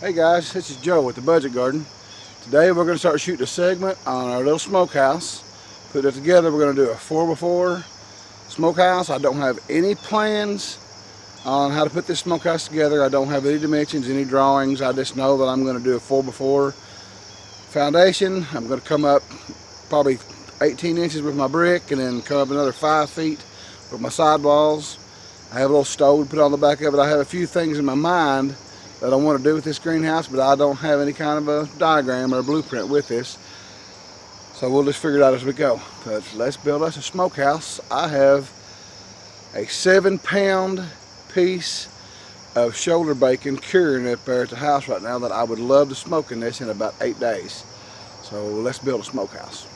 Hey guys, this is Joe with the Budget Garden. Today we're going to start shooting a segment on our little smokehouse. Put it together, we're going to do a 4x4 smokehouse. I don't have any plans on how to put this smokehouse together. I don't have any dimensions, any drawings. I just know that I'm going to do a 4x4 foundation. I'm going to come up probably 18 inches with my brick and then come up another 5 feet with my sidewalls. I have a little stove to put on the back of it. I have a few things in my mind that I want to do with this greenhouse, but I don't have any kind of a diagram or a blueprint with this. So we'll just figure it out as we go. But let's build us a smokehouse. I have a 7-pound piece of shoulder bacon curing up there at the house right now that I would love to smoke in this in about 8 days. So let's build a smokehouse.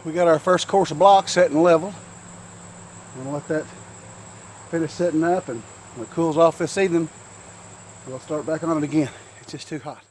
We got our first course of blocks set and level. I'm gonna let that finish setting up, and when it cools off this evening, we'll start back on it again. It's just too hot.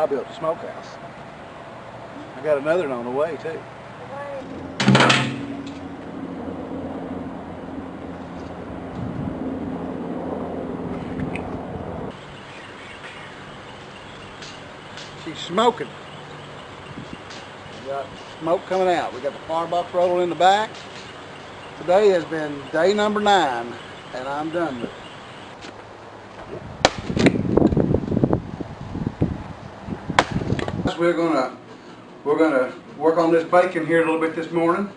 I built a smokehouse. I got another one on the way too. She's smoking. We got smoke coming out. We got the firebox roller in the back. Today has been day number 9, and I'm done with it. We're gonna work on this bacon here a little bit this morning.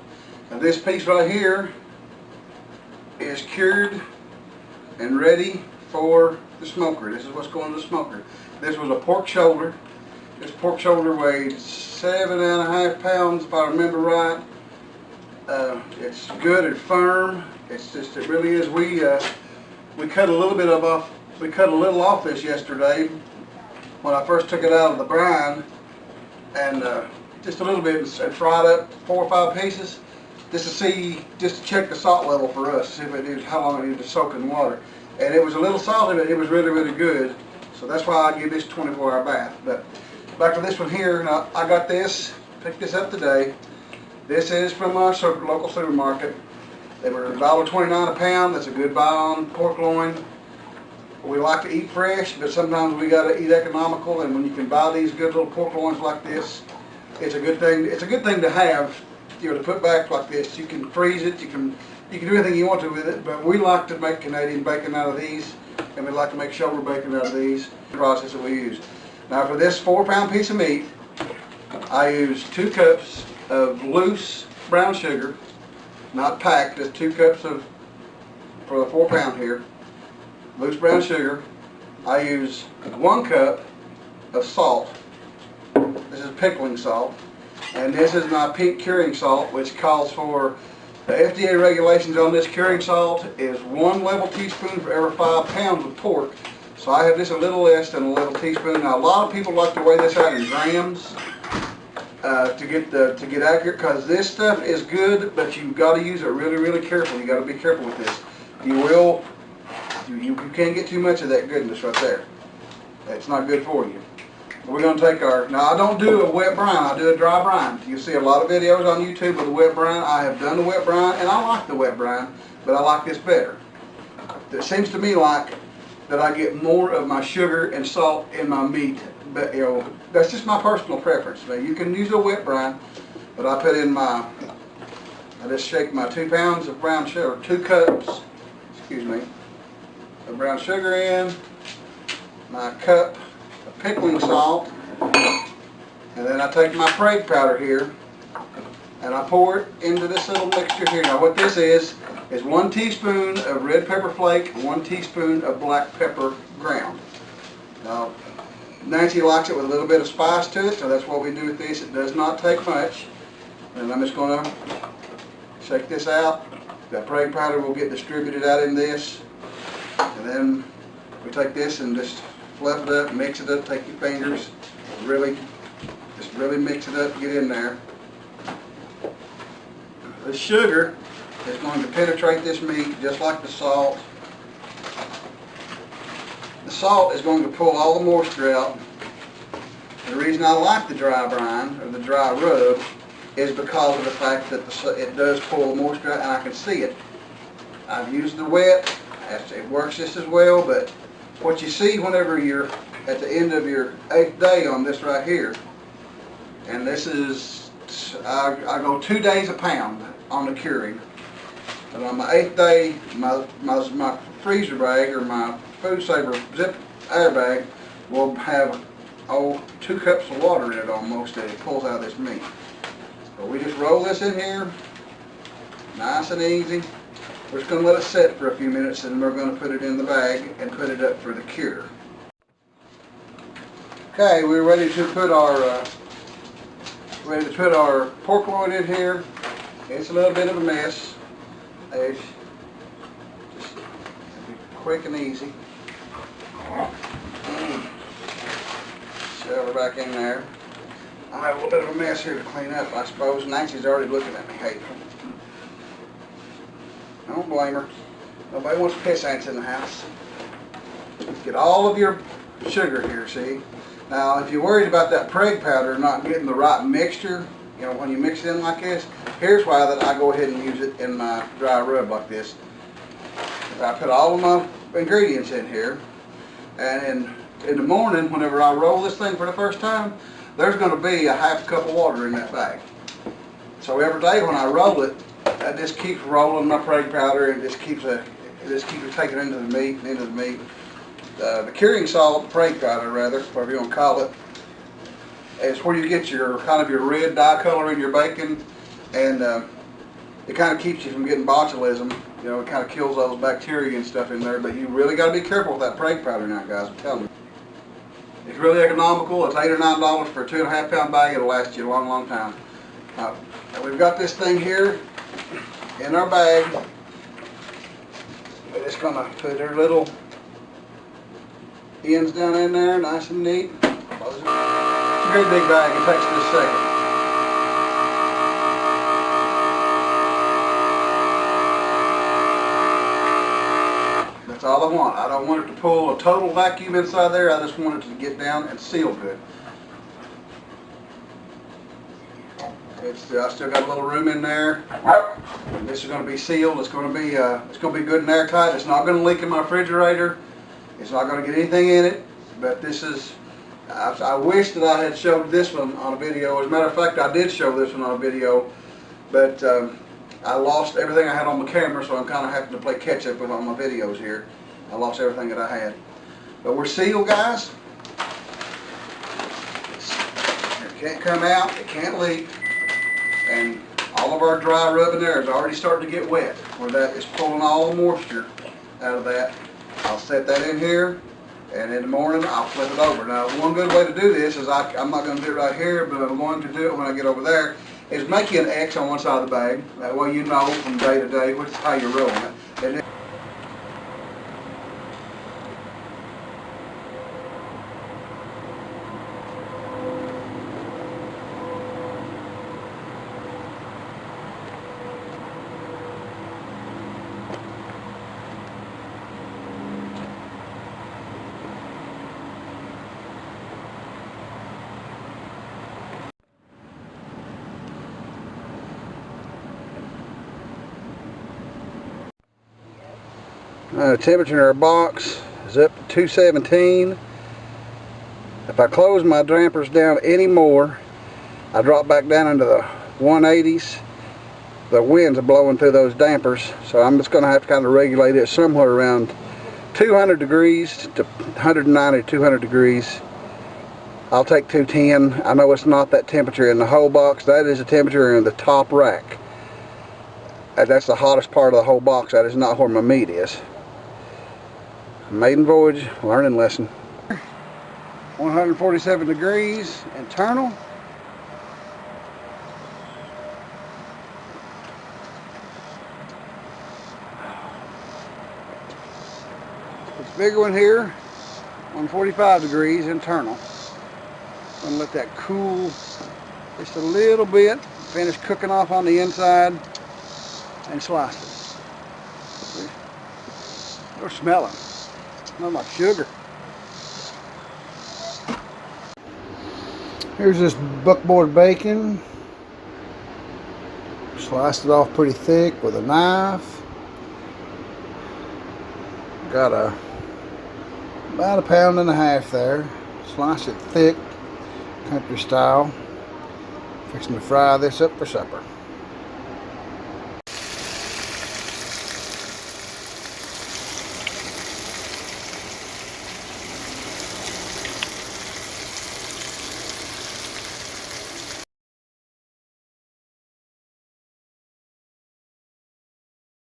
And this piece right here is cured and ready for the smoker. This is what's going to the smoker. This was a pork shoulder. This pork shoulder weighed 7.5 pounds, if I remember right. It's good and firm. It's just, it really is. We cut a little bit off. We cut a little off this yesterday when I first took it out of the brine, and just a little bit, and fried up 4 or 5 pieces, just to check the salt level for us, see if it needed, how long it needed to soak in water. And it was a little salty, but it was really, really good. So that's why I give this 24-hour bath. But back to this one here. Now, I got this, picked this up today. This is from our local supermarket. They were $1.29 a pound. That's a good buy on pork loin. We like to eat fresh, but sometimes we got to eat economical. And when you can buy these good little pork loins like this, it's a good thing. It's a good thing to have, you know, to put back like this. You can freeze it. You can do anything you want to with it. But we like to make Canadian bacon out of these, and we like to make shoulder bacon out of these. The process that we use. Now for this 4-pound piece of meat, I use 2 cups of loose brown sugar, not packed, just 2 cups of, for the 4-pound here, loose brown sugar. I use 1 cup of salt. This is pickling salt. And this is my pink curing salt, which calls for, the FDA regulations on this curing salt is 1 level teaspoon for every 5 pounds of pork. So I have just a little less than a level teaspoon. Now a lot of people like to weigh this out in grams to get accurate, because this stuff is good, but you've got to use it really, really carefully. You got to be careful with this. You can't get too much of that goodness right there. It's not good for you. We're going to take our, now I don't do a wet brine, I do a dry brine. You see a lot of videos on YouTube with the wet brine. I have done the wet brine, and I like the wet brine, but I like this better. It seems to me like that I get more of my sugar and salt in my meat, but you know, that's just my personal preference. Now, you can use a wet brine, but I put in I just shake my 2 pounds of brown sugar, 2 cups, excuse me, of brown sugar in, my cup of pickling salt, and then I take my Prague powder here, and I pour it into this little mixture here. Now what this is 1 teaspoon of red pepper flake, 1 teaspoon of black pepper ground. Now, Nancy likes it with a little bit of spice to it, so that's what we do with this. It does not take much. And I'm just going to shake this out. That Prague powder will get distributed out in this. And then we take this and just fluff it up, mix it up, take your fingers, just really mix it up, get in there. The sugar is going to penetrate this meat just like the salt. The salt is going to pull all the moisture out. And the reason I like the dry brine, or the dry rub, is because of the fact that it does pull the moisture out, and I can see it. I've used the wet, it works just as well, but what you see whenever you're at the end of your 8th day on this right here, and this is, I go 2 days a pound on the curing. And on my 8th day, my freezer bag, or my food saver zip air bag, will have 2 cups of water in it almost, that it pulls out of this meat. So we just roll this in here, nice and easy. We're just going to let it set for a few minutes, and we're going to put it in the bag and put it up for the cure. Okay, we're ready to put our pork loin in here. It's a little bit of a mess. Just be quick and easy. Shove her back in there. I have a little bit of a mess here to clean up, I suppose. Nancy's already looking at me hateful. I don't blame her. Nobody wants piss ants in the house. Get all of your sugar here, see? Now, if you're worried about that preg powder not getting the right mixture, you know, when you mix it in like this, here's why that I go ahead and use it in my dry rub like this. I put all of my ingredients in here, and in the morning, whenever I roll this thing for the first time, there's going to be a half cup of water in that bag. So every day when I roll it, I just keep rolling my preg powder, and it keeps it taken into the meat, the curing salt, preg powder rather, whatever you want to call it, is where you get your kind of your red dye color in your bacon, and it kind of keeps you from getting botulism. You know, it kind of kills all those bacteria and stuff in there, but you really got to be careful with that preg powder now, guys, I'm telling you. It's really economical. It's $8 or $9 for a 2.5 pound bag. It'll last you a long, long time. Now, we've got this thing here in our bag. We're just going to put our little ends down in there, nice and neat. It's a great big bag. It takes just a second. That's all I want. I don't want it to pull a total vacuum inside there. I just want it to get down and seal good. I still got a little room in there. This is going to be sealed. It's going to be good and airtight. It's not going to leak in my refrigerator. It's not going to get anything in it. But this is. I wish that I had showed this one on a video. As a matter of fact, I did show this one on a video, but I lost everything I had on my camera, so I'm kind of having to play catch up with all my videos here. I lost everything that I had. But we're sealed, guys. It can't come out. It can't leak. And all of our dry rub in there is already starting to get wet, where that is pulling all the moisture out of that. I'll set that in here, and in the morning I'll flip it over. Now, one good way to do this is I'm not going to do it right here, but I'm going to do it when I get over there, is make you an X on one side of the bag. That way you know from day to day which is how you're rolling it. And then the temperature in our box is up to 217. If I close my dampers down any more, I drop back down into the 180s. The winds are blowing through those dampers, so I'm just going to have to kind of regulate it somewhere around 200 degrees to 190, 200 degrees. I'll take 210. I know it's not that temperature in the whole box. That is the temperature in the top rack. That's the hottest part of the whole box. That is not where my meat is. Maiden voyage, learning lesson. 147 degrees internal. This bigger one here, 145 degrees internal. I'm going to let that cool just a little bit, finish cooking off on the inside, and slice it. They're smelling. Smell like sugar. Here's this buckboard bacon. Sliced it off pretty thick with a knife. Got about 1.5 pounds there. Slice it thick, country style. Fixing to fry this up for supper.